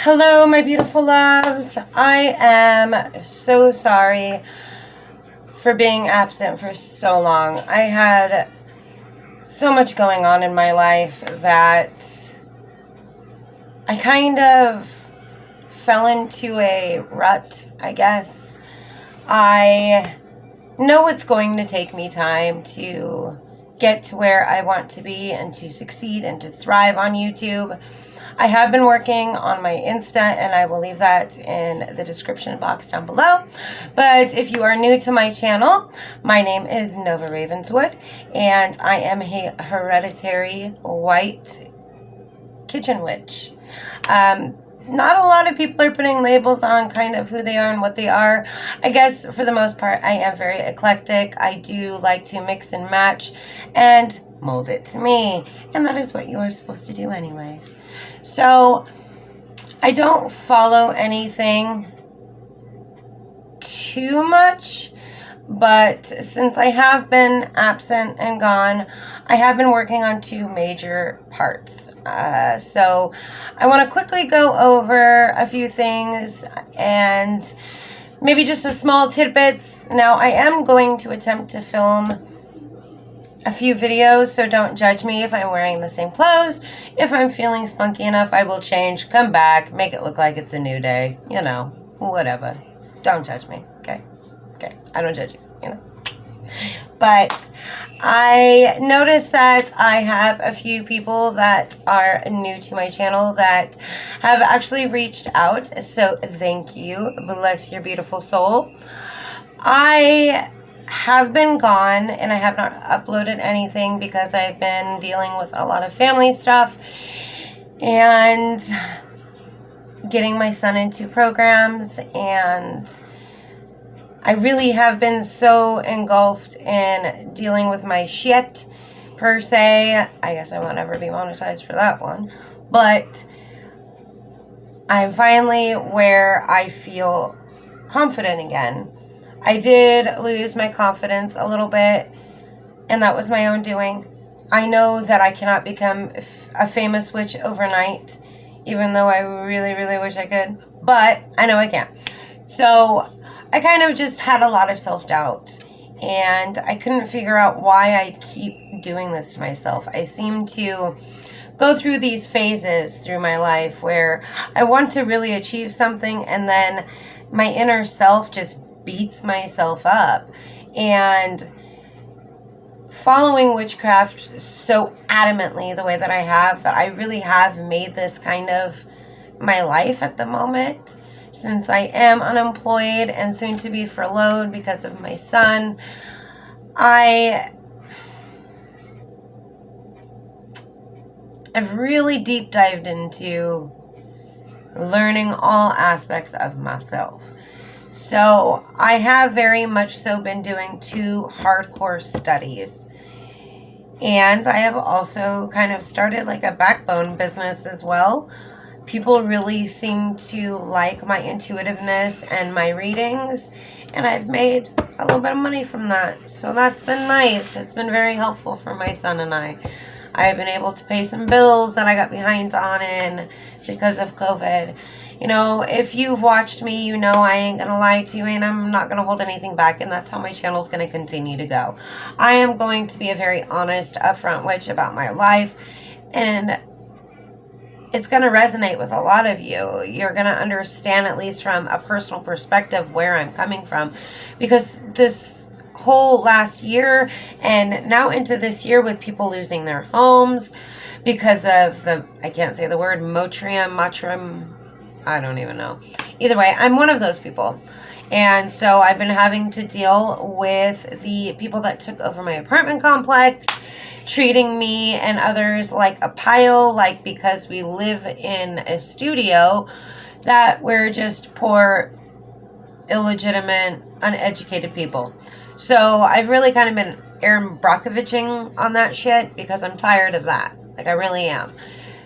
Hello, my beautiful loves. I am so sorry for being absent for so long. I had so much going on in my life that I kind of fell into a rut, I guess. I know it's going to take me time to get to where I want to be and to succeed and to thrive on YouTube. I have been working on my Insta, and I will leave that in the description box down below. But if you are new to my channel, my name is Novaravenswood, and I am a hereditary white kitchen witch. Not a lot of people are putting labels on kind of who they are and what they are. I guess for the most part, I am very eclectic. I do like to mix and match and mold it to me. And that is what you are supposed to do anyways. So I don't follow anything too much. But since I have been absent and gone, I have been working on two major parts. So I want to quickly go over a few things and maybe just a small tidbits. Now, I am going to attempt to film a few videos, so don't judge me if I'm wearing the same clothes. If I'm feeling spunky enough, I will change, come back, make it look like it's a new day. You know, whatever. Don't judge me, okay? Okay, I don't judge you, you know. But I noticed that I have a few people that are new to my channel that have actually reached out. So thank you. Bless your beautiful soul. I have been gone and I have not uploaded anything because I've been dealing with a lot of family stuff and getting my son into programs, and I really have been so engulfed in dealing with my shit, per se. I guess I won't ever be monetized for that one. But I'm finally where I feel confident again. I did lose my confidence a little bit, and that was my own doing. I know that I cannot become a famous witch overnight, even though I really, really wish I could. But I know I can. So I kind of just had a lot of self-doubt, and I couldn't figure out why I keep doing this to myself. I seem to go through these phases through my life where I want to really achieve something, and then my inner self just beats myself up. And following witchcraft so adamantly the way that I have, that I really have made this kind of my life at the moment. Since I am unemployed and soon to be furloughed because of my son, I've really deep dived into learning all aspects of myself. So I have very much so been doing two hardcore studies. And I have also kind of started like a backbone business as well. People really seem to like my intuitiveness and my readings, and I've made a little bit of money from that. So that's been nice. It's been very helpful for my son and I. I've been able to pay some bills that I got behind on in because of COVID. You know, if you've watched me, you know I ain't going to lie to you, and I'm not going to hold anything back, and that's how my channel's going to continue to go. I am going to be a very honest, upfront witch about my life, and it's going to resonate with a lot of you. You're going to understand, at least from a personal perspective, where I'm coming from. Because this whole last year and now into this year, with people losing their homes because of the, I can't say the word, matrim, I don't even know. Either way, I'm one of those people. And so I've been having to deal with the people that took over my apartment complex, treating me and others like a pile, like because we live in a studio, that we're just poor, illegitimate, uneducated people. So I've really kind of been Aaron Brockoviching on that shit because I'm tired of that. Like, I really am.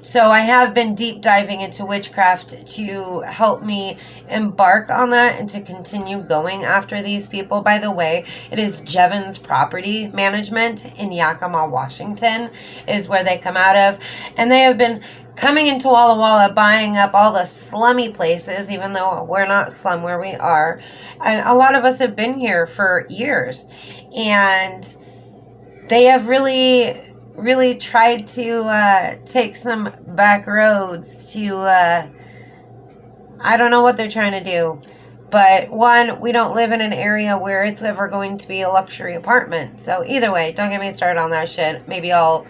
So I have been deep diving into witchcraft to help me embark on that and to continue going after these people. By the way, it is Jevons Property Management in Yakima, Washington is where they come out of. And they have been coming into Walla Walla, buying up all the slummy places, even though we're not slum where we are. And a lot of us have been here for years. And they have really tried to take some back roads to, I don't know what they're trying to do. But one, we don't live in an area where it's ever going to be a luxury apartment. So either way, don't get me started on that shit. Maybe I'll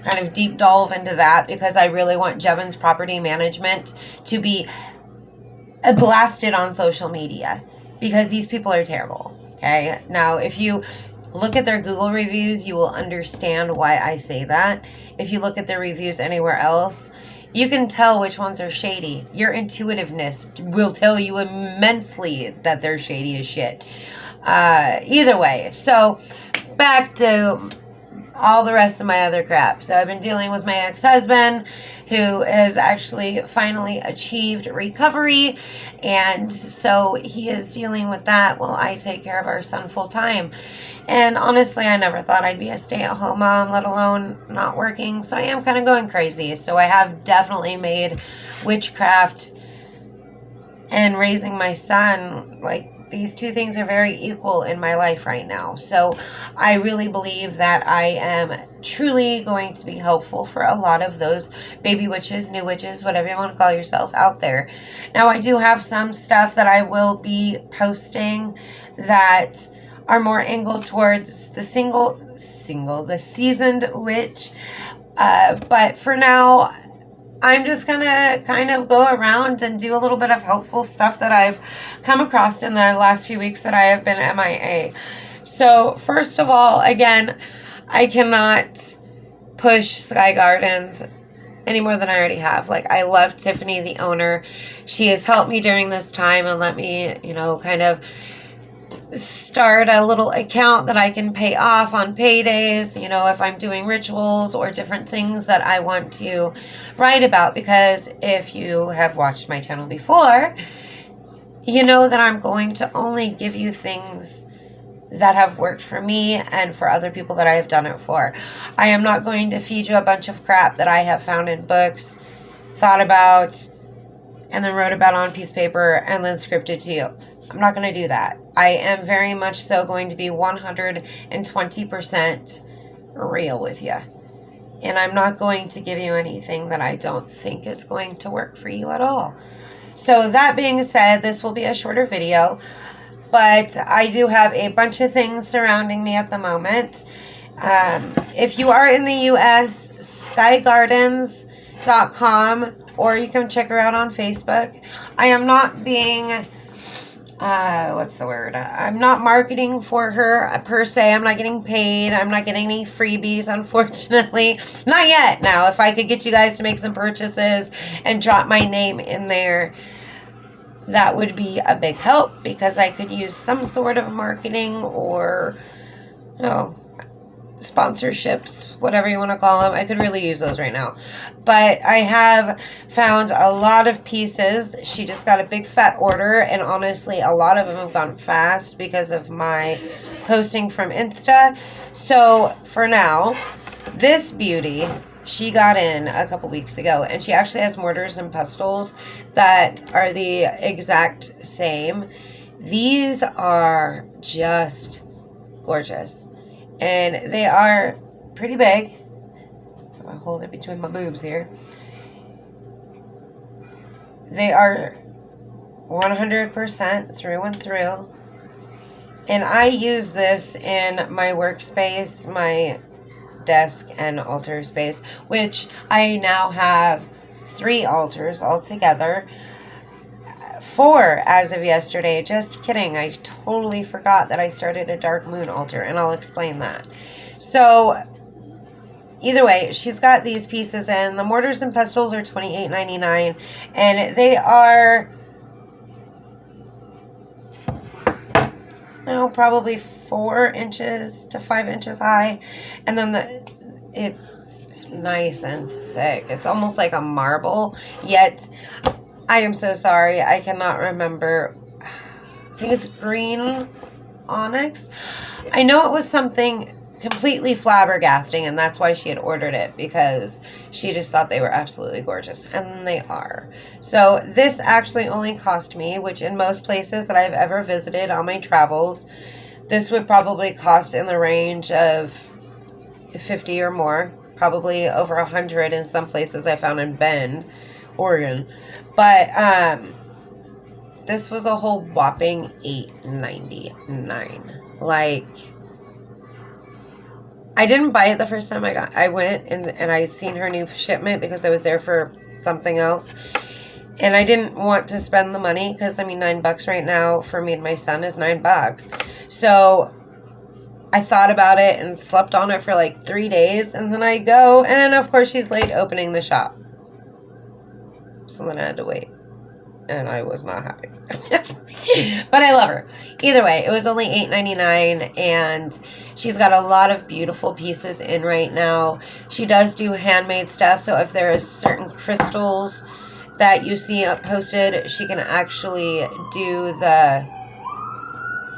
kind of deep delve into that because I really want Jevons Property Management to be blasted on social media because these people are terrible. Okay. Now, if you look at their Google reviews, you will understand why I say that. If you look at their reviews anywhere else, you can tell which ones are shady. Your intuitiveness will tell you immensely that they're shady as shit. Either way, so back to all the rest of my other crap. So I've been dealing with my ex-husband who has actually finally achieved recovery. And so he is dealing with that while I take care of our son full time. And honestly, I never thought I'd be a stay-at-home mom, let alone not working. So I am kind of going crazy. So I have definitely made witchcraft and raising my son, like, these two things are very equal in my life right now. So I really believe that I am truly going to be helpful for a lot of those baby witches, new witches, whatever you want to call yourself out there. Now, I do have some stuff that I will be posting that are more angled towards the the seasoned witch. But for now, I'm just going to kind of go around and do a little bit of helpful stuff that I've come across in the last few weeks that I have been MIA. So, first of all, again, I cannot push Sky Gardens any more than I already have. Like, I love Tiffany, the owner. She has helped me during this time and let me, kind of start a little account that I can pay off on paydays, if I'm doing rituals or different things that I want to write about. Because if you have watched my channel before, you know that I'm going to only give you things that have worked for me and for other people that I have done it for. I am not going to feed you a bunch of crap that I have found in books, thought about, and then wrote about on a piece of paper and then scripted to you. I'm not going to do that. I am very much so going to be 120% real with you. And I'm not going to give you anything that I don't think is going to work for you at all. So that being said, this will be a shorter video. But I do have a bunch of things surrounding me at the moment. If you are in the U.S., skygardens.com, or you can check her out on Facebook. I am not being, I'm not marketing for her per se. I'm not getting paid. I'm not getting any freebies, unfortunately. Not yet. Now, if I could get you guys to make some purchases and drop my name in there, that would be a big help because I could use some sort of marketing or, sponsorships, whatever you want to call them. I could really use those right now. But I have found a lot of pieces. She just got a big fat order, and honestly, a lot of them have gone fast because of my posting from Insta. So for now, this beauty, she got in a couple weeks ago, and she actually has mortars and pestles that are the exact same. These are just gorgeous. And they are pretty big. I'm going to hold it between my boobs here. They are 100% through and through. And I use this in my workspace, my desk, and altar space, which I now have 3 altars altogether. 4 as of yesterday. Just kidding. I totally forgot that I started a dark moon altar, and I'll explain that. So either way, she's got these pieces in. The mortars and pestles are $28.99, and they are probably 4 inches to 5 inches high, and then nice and thick. It's almost like a marble, yet I am so sorry. I cannot remember. I think it's green onyx. I know it was something completely flabbergasting, and that's why she had ordered it, because she just thought they were absolutely gorgeous, and they are. So this actually only cost me, which in most places that I've ever visited on my travels, this would probably cost in the range of 50 or more, probably over 100 in some places I found in Bend, Oregon. But this was a whole whopping $8.99. Like, I didn't buy it the first time I went, and I seen her new shipment because I was there for something else. And I didn't want to spend the money because, I mean, $9 right now for me and my son is $9. So I thought about it and slept on it for like 3 days. And then I go, and of course she's late opening the shop. So then I had to wait. And I was not happy. But I love her. Either way, it was only $8.99, and she's got a lot of beautiful pieces in right now. She does do handmade stuff, so if there is certain crystals that you see posted, she can actually do the...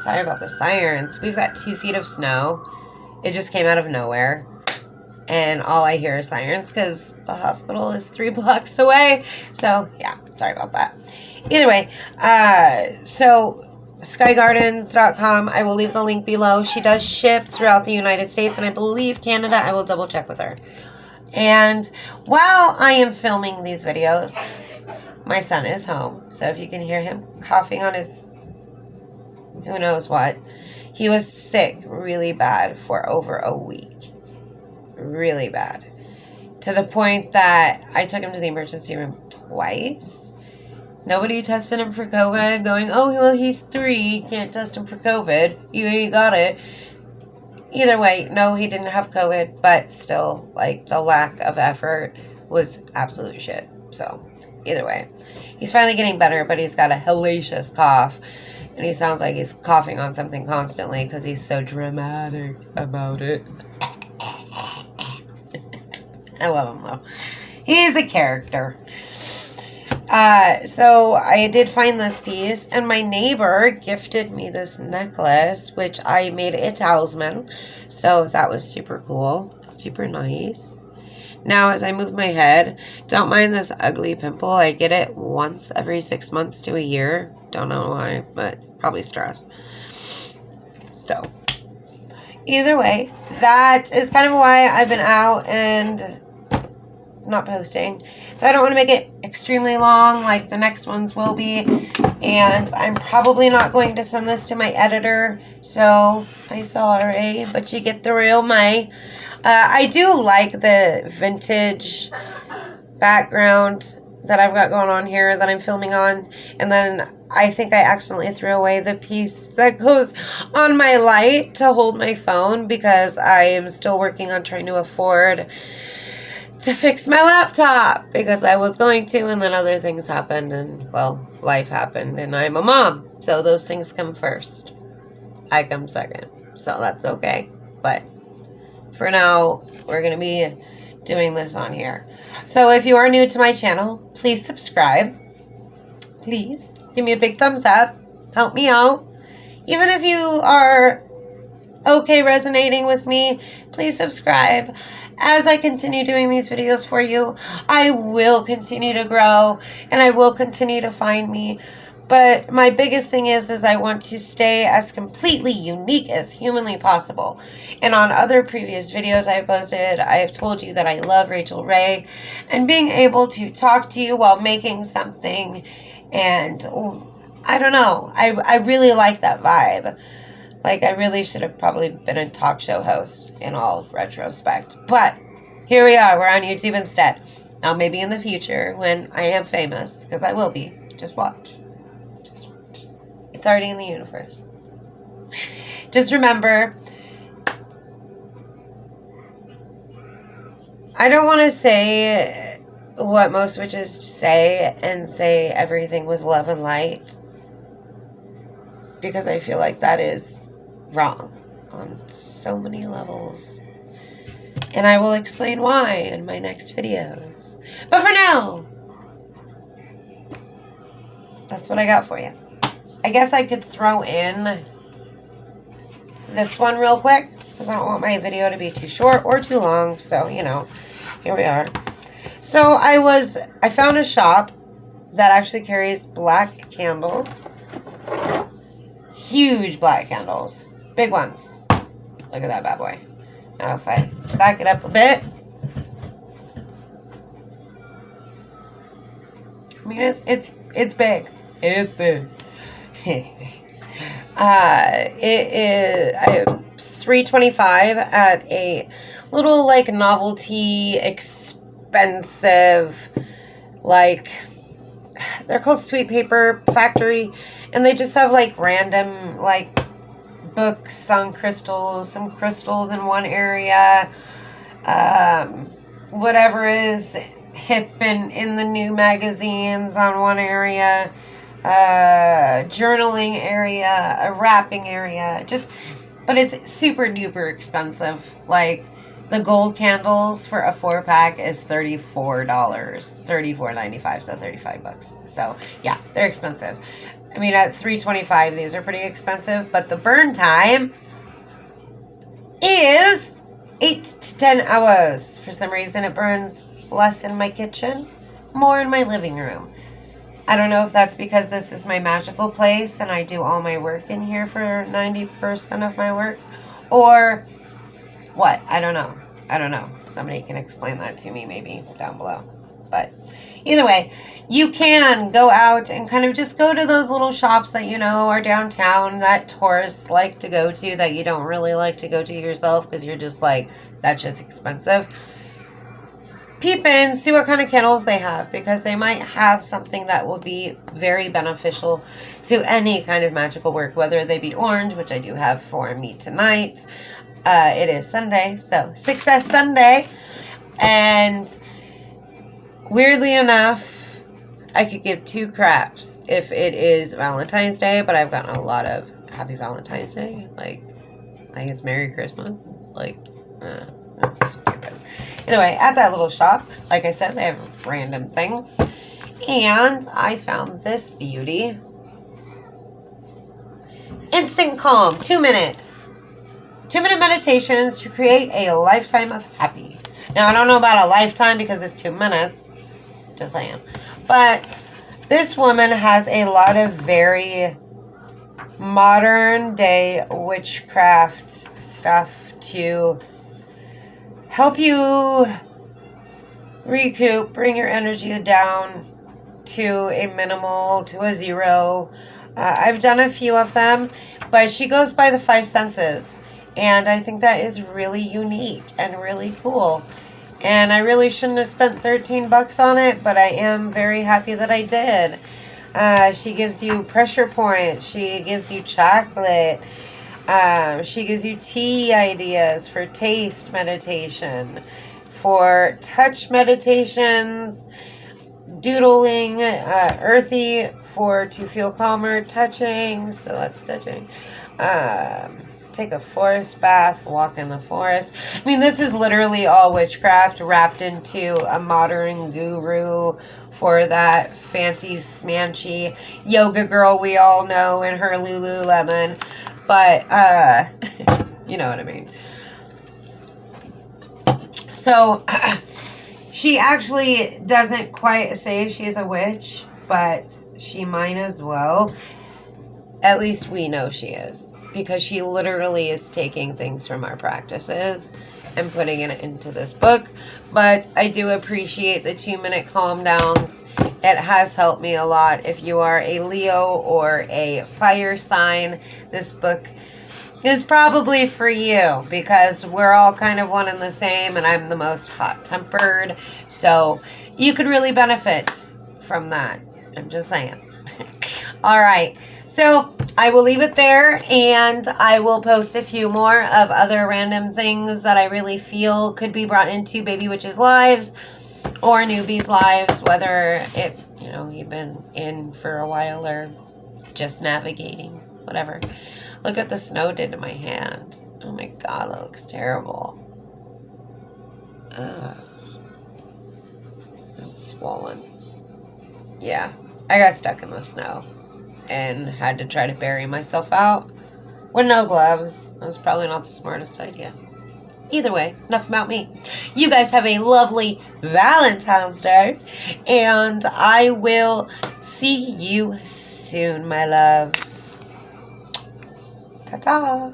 Sorry about the sirens. We've got 2 feet of snow. It just came out of nowhere. And all I hear is sirens because the hospital is 3 blocks away. So, yeah, sorry about that. Either way, so skygardens.com, I will leave the link below. She does ship throughout the United States, and I believe Canada. I will double check with her. And while I am filming these videos, my son is home. So if you can hear him coughing on his who knows what, he was sick really bad for over a week. Really bad. To the point that I took him to the emergency room twice. Nobody tested him for COVID, going, oh, well, he's 3, can't test him for COVID. You ain't got it. Either way, no, he didn't have COVID, but still, like, the lack of effort was absolute shit. So, either way. He's finally getting better, but he's got a hellacious cough. And he sounds like he's coughing on something constantly because he's so dramatic about it. I love him, though. He's a character. So I did find this piece, and my neighbor gifted me this necklace, which I made a talisman. So that was super cool. Super nice. Now, as I move my head, don't mind this ugly pimple. I get it once every 6 months to a year. Don't know why, but probably stress. So, either way, that is kind of why I've been out and not posting. So I don't want to make it extremely long like the next ones will be. And I'm probably not going to send this to my editor. So, I'm sorry, but you get the real May. I do like the vintage background that I've got going on here that I'm filming on. And then I think I accidentally threw away the piece that goes on my light to hold my phone because I am still working on trying to afford to fix my laptop because I was going to, and then other things happened, and, well, life happened, and I'm a mom. So those things come first. I come second. So that's okay. But for now, we're going to be doing this on here. So if you are new to my channel, please subscribe. Please give me a big thumbs up. Help me out. Even if you are okay resonating with me, please subscribe. As I continue doing these videos for you, I will continue to grow and I will continue to find me. But my biggest thing is I want to stay as completely unique as humanly possible. And on other previous videos I've posted, I have told you that I love Rachel Ray. And being able to talk to you while making something, and I don't know, I really like that vibe. Like, I really should have probably been a talk show host in all retrospect. But here we are, we're on YouTube instead. Now maybe in the future when I am famous, because I will be, just watch. It's already in the universe. Just remember, I don't want to say what most witches say and say everything with love and light, because I feel like that is wrong on so many levels. And I will explain why in my next videos. But for now, that's what I got for you. I guess I could throw in this one real quick, because I don't want my video to be too short or too long. So, you know, here we are. So I found a shop that actually carries black candles. Huge black candles. Big ones. Look at that bad boy. Now if I back it up a bit. I mean, it's big. It's big. It is $3.25 at a little like novelty expensive, like, they're called Sweet Paper Factory, and they just have like random like books on crystals, some crystals in one area, whatever is hip and in the new magazines on one area, journaling area, a wrapping area, but it's super duper expensive. Like, the gold candles for a 4-pack is $34, $34.95, so $35. So yeah, they're expensive. I mean, at $3.25, these are pretty expensive, but the burn time is 8 to 10 hours. For some reason, it burns less in my kitchen, more in my living room. I don't know if that's because this is my magical place and I do all my work in here for 90% of my work, or what? I don't know. Somebody can explain that to me maybe down below. But either way, you can go out and kind of just go to those little shops that you know are downtown that tourists like to go to, that you don't really like to go to yourself because you're just like, that's just expensive. Peep in, see what kind of candles they have, because they might have something that will be very beneficial to any kind of magical work, whether they be orange, which I do have for me tonight. It is Sunday, so Success Sunday, and weirdly enough, I could give 2 craps if it is Valentine's Day, but I've gotten a lot of Happy Valentine's Day, like it's Merry Christmas, like, that's stupid. Anyway, at that little shop, like I said, they have random things, and I found this beauty. Instant Calm, 2-minute meditations to create a lifetime of happy. Now, I don't know about a lifetime because it's 2 minutes, just saying. But this woman has a lot of very modern day witchcraft stuff to help you recoup, bring your energy down to a minimal, to a 0. I've done a few of them, but she goes by the 5 senses. And I think that is really unique and really cool. And I really shouldn't have spent $13 on it, but I am very happy that I did. She gives you pressure points. She gives you chocolate. She gives you tea ideas for taste meditation, for touch meditations, doodling, earthy to feel calmer, touching. So that's touching. Take a forest bath, walk in the forest. I mean, this is literally all witchcraft wrapped into a modern guru for that fancy smanchy yoga girl we all know in her Lululemon. But, you know what I mean. So, she actually doesn't quite say she's a witch, but she might as well. At least we know she is. Because she literally is taking things from our practices and putting it into this book. But I do appreciate the 2-minute calm downs. It has helped me a lot. If you are a Leo or a fire sign, this book is probably for you, because we're all kind of one and the same, and I'm the most hot-tempered. So you could really benefit from that. I'm just saying. All right. So I will leave it there, and I will post a few more of other random things that I really feel could be brought into Baby Witches' lives or newbies' lives, whether you've been in for a while or just navigating, whatever. Look what the snow did to my hand. Oh my God, that looks terrible. It's swollen. Yeah, I got stuck in the snow and had to try to bury myself out with no gloves. That was probably not the smartest idea. Either way, enough about me. You guys have a lovely Valentine's Day, and I will see you soon, my loves. Ta-ta.